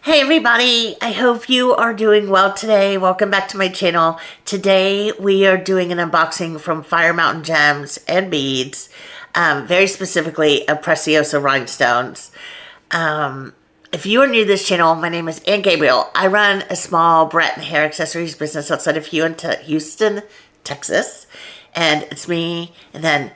Hey everybody, I hope you are doing well today. Welcome back to my channel. Today we are doing an unboxing from Fire Mountain Gems and Beads, very specifically of Preciosa Rhinestones. If you are new to this channel, my name is Ann Gabriel. I run a small Barrette and hair accessories business outside of Houston, Texas, and it's me, and then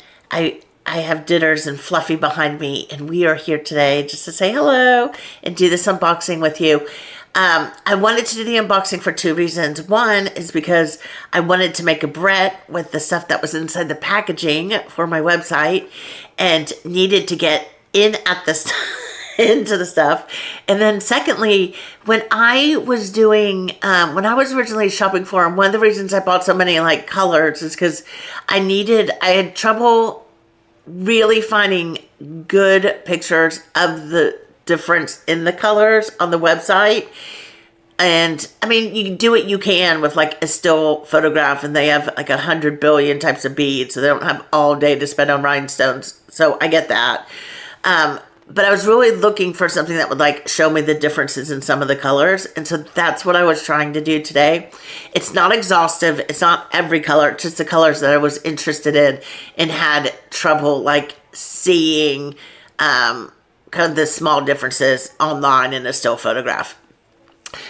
I have dinners and Fluffy behind me, and we are here today just to say hello and do this unboxing with you. I wanted to do the unboxing for two reasons. One is because I wanted to make a Barrette with the stuff that was inside the packaging for my website and needed to get in at the into the stuff. And then secondly, when I was doing, when I was originally shopping for them, one of the reasons I bought so many like colors is because I had trouble really finding good pictures of the difference in the colors on the website. And I mean, you can do what you can with like a still photograph, and they have like 100 billion types of beads, so they don't have all day to spend on rhinestones. So I get that. But I was really looking for something that would like show me the differences in some of the colors. And so that's what I was trying to do today. It's not exhaustive. It's not every color. It's just the colors that I was interested in and had trouble like seeing kind of the small differences online in a still photograph.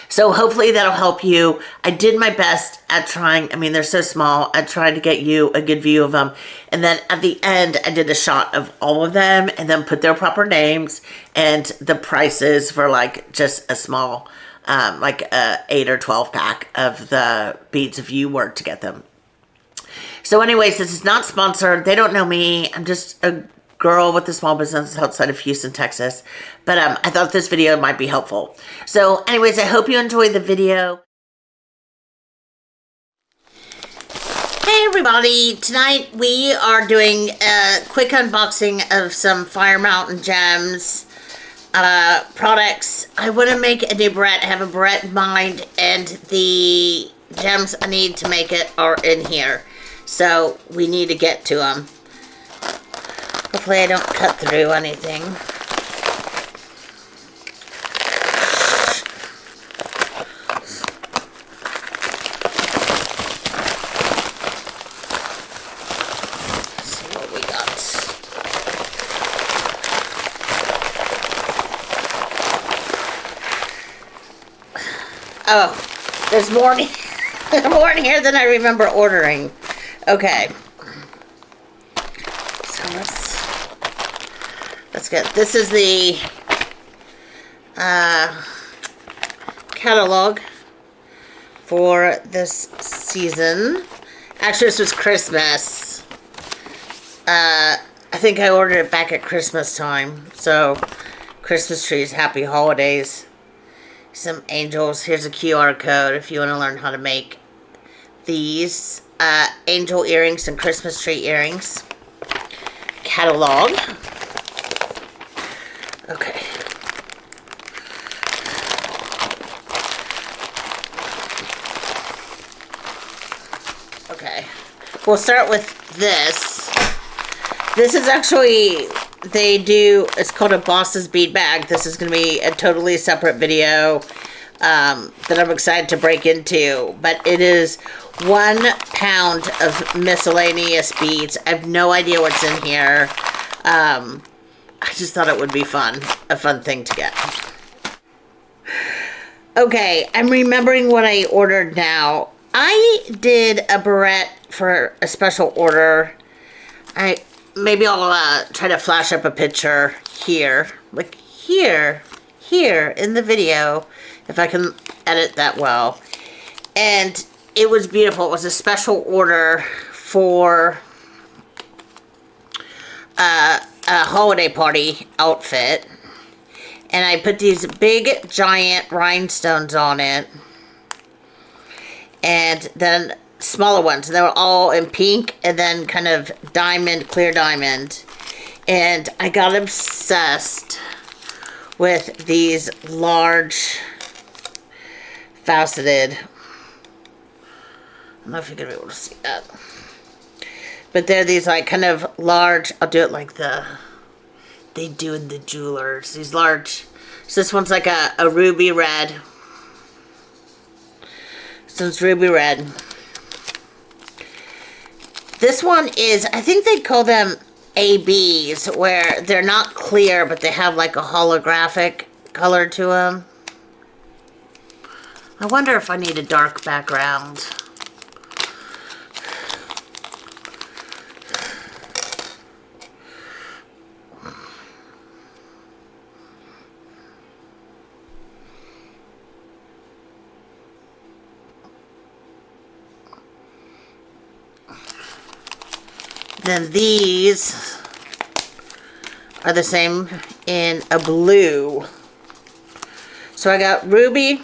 So hopefully that'll help you. I did my best at trying. I mean, they're so small. I tried to get you a good view of them. And then at the end, I did a shot of all of them and then put their proper names and the prices for like just a small, like a 8 or 12 pack of the beads if you were to get them. So anyways, this is not sponsored. They don't know me. I'm just a girl with a small business outside of Houston, Texas. But I thought this video might be helpful. So anyways, I hope you enjoyed the video. Hey everybody, tonight we are doing a quick unboxing of some Fire Mountain Gems products. I want to make a new Barrette. I have a Barrette in mind, and the gems I need to make it are in here. So we need to get to them. Hopefully I don't cut through anything. Let's see what we got. Oh, there's more more in here than I remember ordering. Okay. So let's get, this is the catalog for this season. Actually, this was Christmas. I think I ordered it back at Christmas time. So, Christmas trees, happy holidays. Some angels. Here's a QR code if you want to learn how to make these angel earrings and Christmas tree earrings. Catalog. Okay. Okay. We'll start with this. This is actually, it's called a Boss's Bead Bag. This is going to be a totally separate video that I'm excited to break into. But it is 1 pound of miscellaneous beads. I have no idea what's in here. I just thought it would be a fun thing to get. Okay, I'm remembering what I ordered now. I did a Barrette for a special order. Maybe I'll try to flash up a picture here. Like here in the video, if I can edit that well. And it was beautiful. It was a special order for a holiday party outfit, and I put these big giant rhinestones on it, and then smaller ones. They were all in pink and then kind of diamond, clear diamond, and I got obsessed with these large faceted, I don't know if you're gonna be able to see that. But they're these like kind of large, I'll do it like they do in the jewelers. These large So this one's like a ruby red. This one's ruby red. This one is, I think they call them ABs, where they're not clear, but they have like a holographic color to them. I wonder if I need a dark background. Then these are the same in a blue. So I got ruby.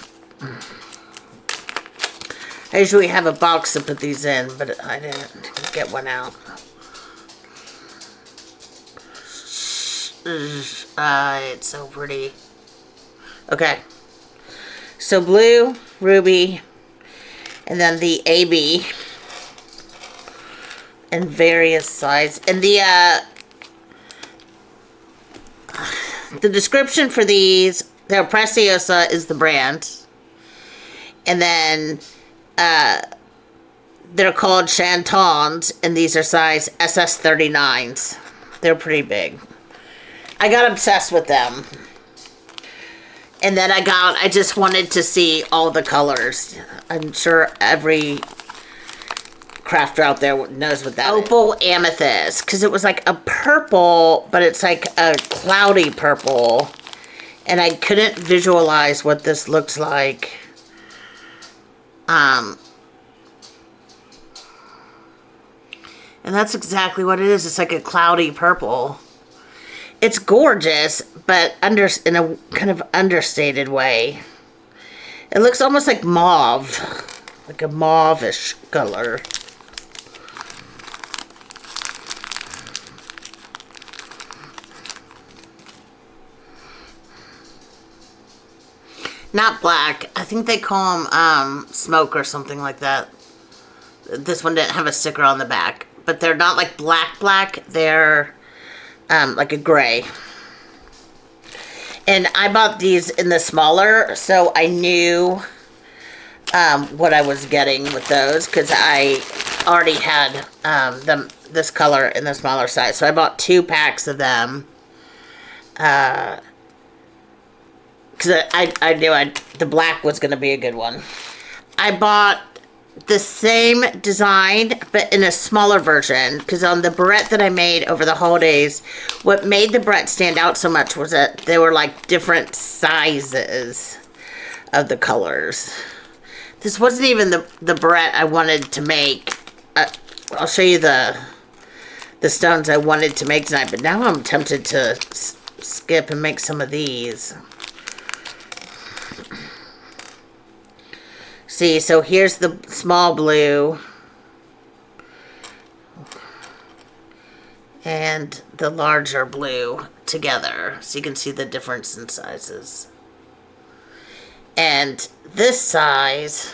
I usually have a box to put these in, but I didn't get one out. It's so pretty. Okay. So blue, ruby, and then the AB. And various size. And the description for these, they're Preciosa is the brand. And then they're called Chatons, and these are size SS39s. They're pretty big. I got obsessed with them. And then I just wanted to see all the colors. I'm sure every crafter out there knows what that opal is. Amethyst, because it was like a purple, but it's like a cloudy purple, and I couldn't visualize what this looks like. And that's exactly what it is. It's like a cloudy purple. It's gorgeous, but in a kind of understated way. It looks almost like mauve, like a mauve-ish color. Not black. I think they call them smoke or something like that. This one didn't have a sticker on the back. But they're not like black. They're like a gray. And I bought these in the smaller, so I knew what I was getting with those, because I already had this color in the smaller size. So I bought 2 packs of them. Because I knew the black was going to be a good one. I bought the same design, but in a smaller version. Because on the barrette that I made over the holidays, what made the barrette stand out so much was that they were like different sizes of the colors. This wasn't even the barrette I wanted to make. I'll show you the stones I wanted to make tonight. But now I'm tempted to skip and make some of these. See, so here's the small blue and the larger blue together, so you can see the difference in sizes. And this size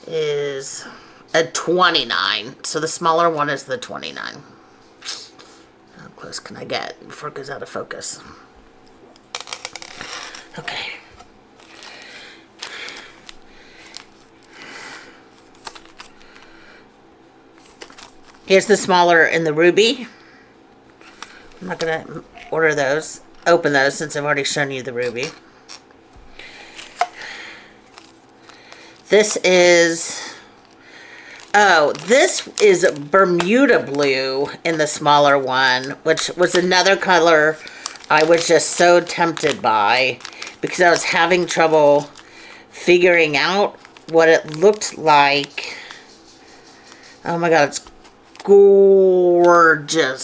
is a 29, so the smaller one is the 29. How close can I get before it goes out of focus? Okay. Here's the smaller in the ruby. I'm not going to open those since I've already shown you the ruby. This is Bermuda blue in the smaller one, which was another color I was just so tempted by because I was having trouble figuring out what it looked like. Oh my God, it's gorgeous.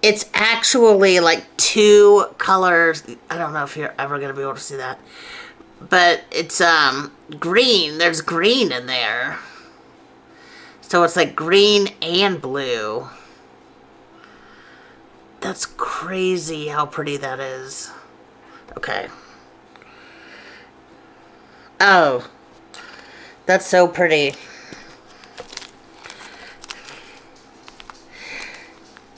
It's actually like 2 colors. I don't know if you're ever going to be able to see that. But it's green. There's green in there. So it's like green and blue. That's crazy how pretty that is. Okay. Oh. That's so pretty.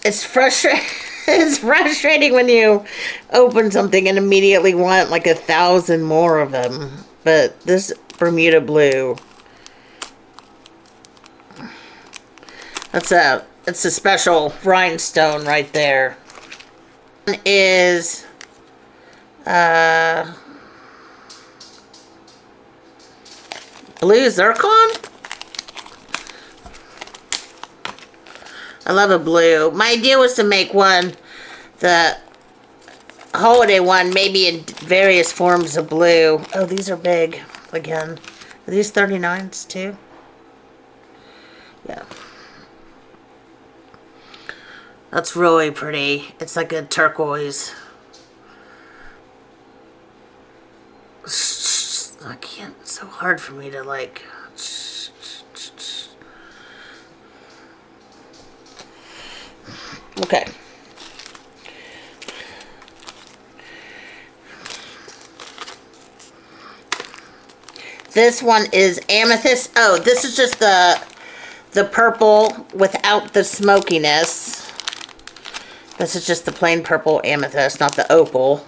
It's frustrating. It's frustrating when you open something and immediately want like 1,000 more of them. But this Bermuda blue, it's a special rhinestone right there. One is blue zircon. I love a blue. My idea was to make one, the holiday one, maybe in various forms of blue. Oh, these are big again. Are these 39s too? Yeah. That's really pretty. It's like a turquoise. I can't, it's so hard for me to like. Okay. This one is amethyst. Oh, this is just the purple without the smokiness. This is just the plain purple amethyst, not the opal.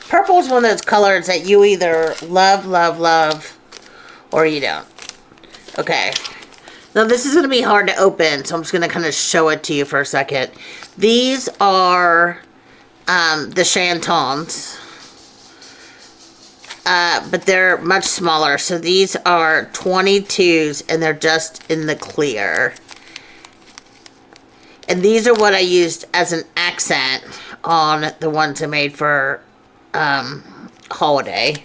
Purple is one of those colors that you either love, love, love, or you don't. Okay. Now this is going to be hard to open, so I'm just going to kind of show it to you for a second. These are the Chatons. But they're much smaller. So these are 22s, and they're just in the clear. And these are what I used as an accent on the ones I made for holiday.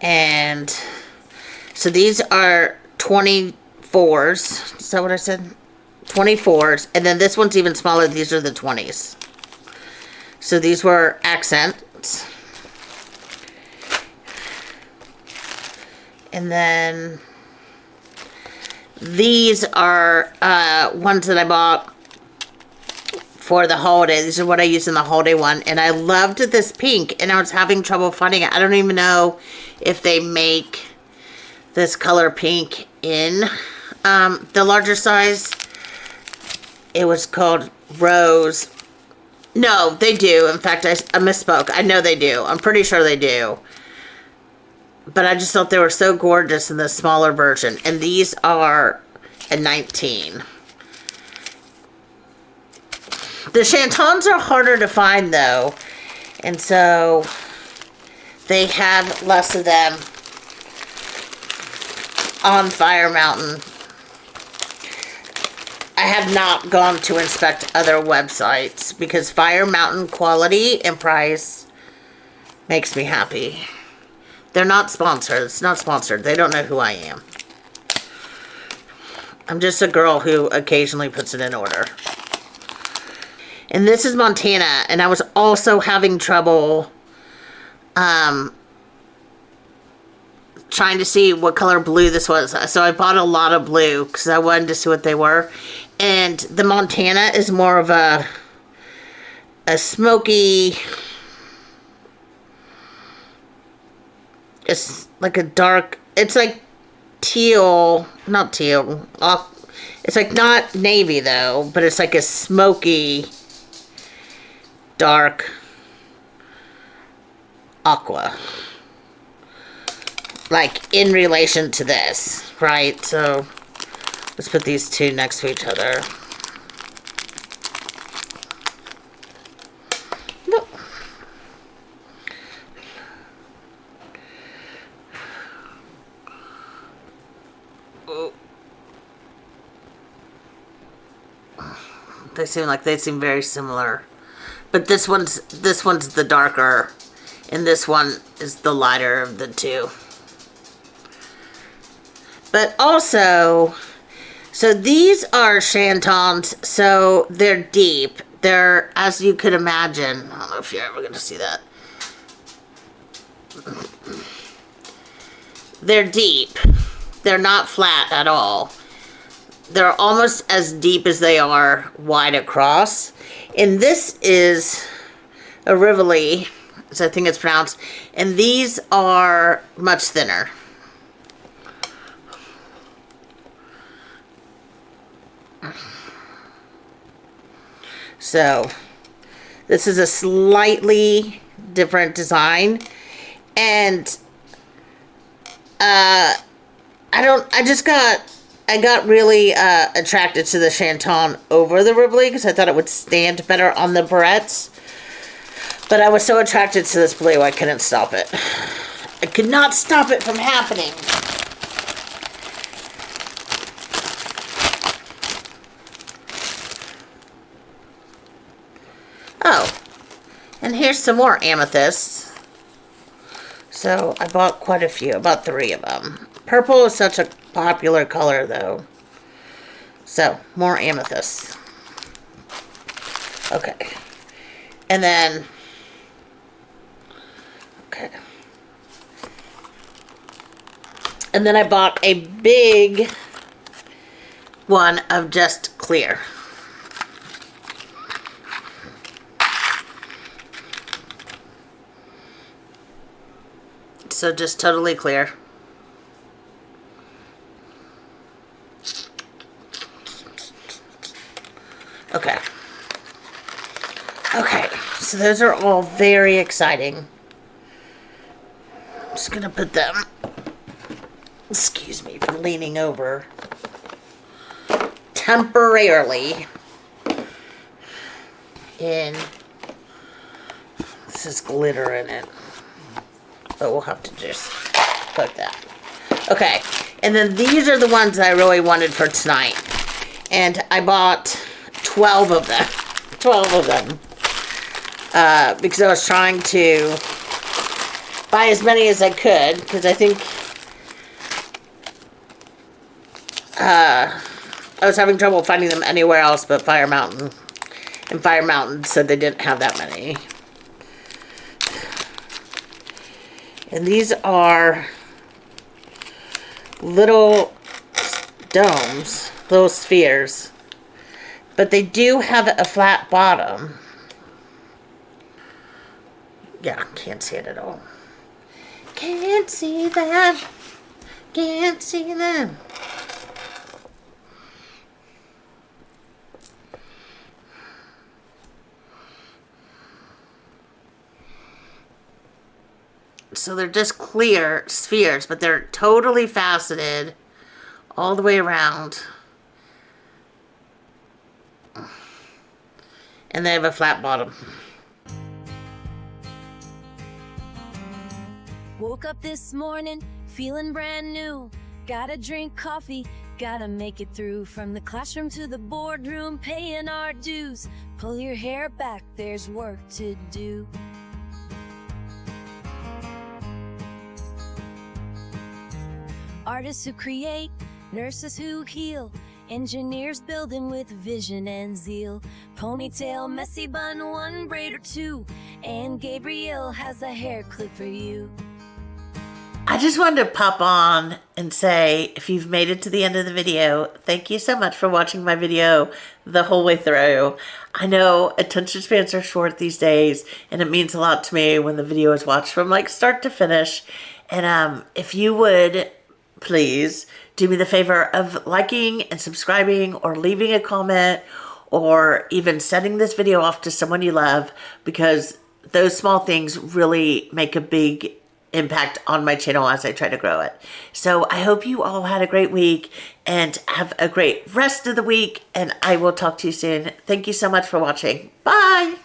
And so these are 24s. Is that what I said? 24s. And then this one's even smaller. These are the 20s. So these were accents. And then these are ones that I bought for the holiday. These are what I used in the holiday one. And I loved this pink, and I was having trouble finding it. I don't even know if they make this color pink in the larger size. It was called Rose. No, they do. In fact, I misspoke. I know they do. I'm pretty sure they do. But I just thought they were so gorgeous in the smaller version. And these are a 19. The Chatons are harder to find, though. And so they have less of them on Fire Mountain. I have not gone to inspect other websites because Fire Mountain quality and price makes me happy. They're not sponsored. It's not sponsored. They don't know who I am. I'm just a girl who occasionally puts it in order. And this is Montana, and I was also having trouble trying to see what color blue this was. So I bought a lot of blue because I wanted to see what they were. And the Montana is more of a smoky, it's like a dark, it's like teal, not teal, it's like not navy though, but it's like a smoky, dark aqua. Like in relation to this, right? So let's put these two next to each other. Look. Oh. They seem very similar. But this one's the darker, and this one is the lighter of the two. But also, so these are Chatons, so they're deep, they're, as you could imagine, I don't know if you're ever going to see that. They're deep. They're not flat at all. They're almost as deep as they are wide across. And this is a Rivoli, as I think it's pronounced. And these are much thinner. So, this is a slightly different design. And, I got really attracted to the Chaton over the Rivoli because I thought it would stand better on the Barrettes. But I was so attracted to this blue, I couldn't stop it. I could not stop it from happening. Oh, and here's some more amethysts. So I bought quite a few, about 3 of them. Purple is such a popular color, though. So, more amethysts. Okay. And then, okay. And then I bought a big one of just clear. So just totally clear. Okay. Okay, so those are all very exciting. I'm just gonna put them, excuse me for leaning over, temporarily in, this is glitter in it, but we'll have to just put that. Okay, and then these are the ones that I really wanted for tonight. And I bought 12 of them. 12 of them. Because I was trying to buy as many as I could. Because I think I was having trouble finding them anywhere else but Fire Mountain. And Fire Mountain said they didn't have that many. And these are little domes, little spheres. But they do have a flat bottom. Yeah, can't see it at all. Can't see that. Can't see them. So they're just clear spheres, but they're totally faceted all the way around. And they have a flat bottom. Woke up this morning feeling brand new. Gotta drink coffee, gotta make it through. From the classroom to the boardroom, paying our dues. Pull your hair back, there's work to do. Artists who create, nurses who heal, engineers building with vision and zeal. Ponytail, messy bun, one braid or two. Ann Gabriel has a hair clip for you. I just wanted to pop on and say, if you've made it to the end of the video, thank you so much for watching my video the whole way through. I know attention spans are short these days, and it means a lot to me when the video is watched from like start to finish. And if you would please do me the favor of liking and subscribing or leaving a comment or even sending this video off to someone you love, because those small things really make a big impact on my channel as I try to grow it. So I hope you all had a great week and have a great rest of the week, and I will talk to you soon. Thank you so much for watching. Bye!